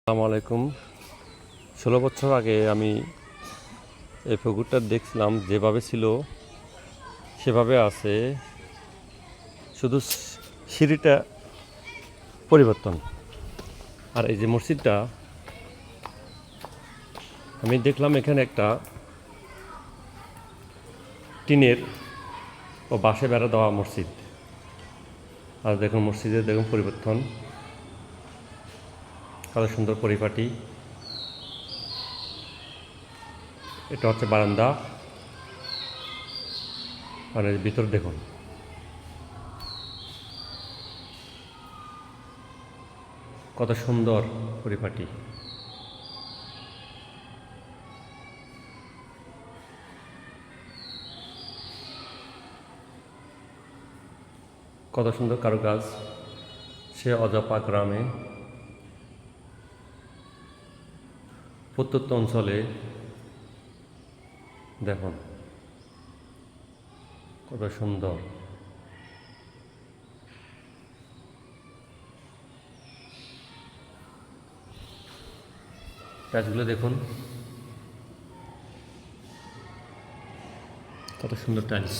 আসসালামু আলাইকুম। 16 বছর আগে আমি এই পুকুরটা দেখছিলাম, যেভাবে ছিল সেভাবে আছে, শুধু সিঁড়িটা পরিবর্তন। আর এই যে মসজিদটা আমি দেখলাম, এখানে একটা টিনের ও বাঁশে বেড়া দেওয়া মসজিদ। আর দেখুন মসজিদের দেখুন পরিবর্তন, কত সুন্দর পরিপাটি। এটা হচ্ছে বারান্দা, আর এর ভিতর দেখুন কত সুন্দর পরিপাটি। কত সুন্দর কারুকাজ, সে অজাপা গ্রামে, প্রত্যন্ত অঞ্চলে দেখুন কত সুন্দর। গাছগুলো দেখুন কত সুন্দর টাইলস।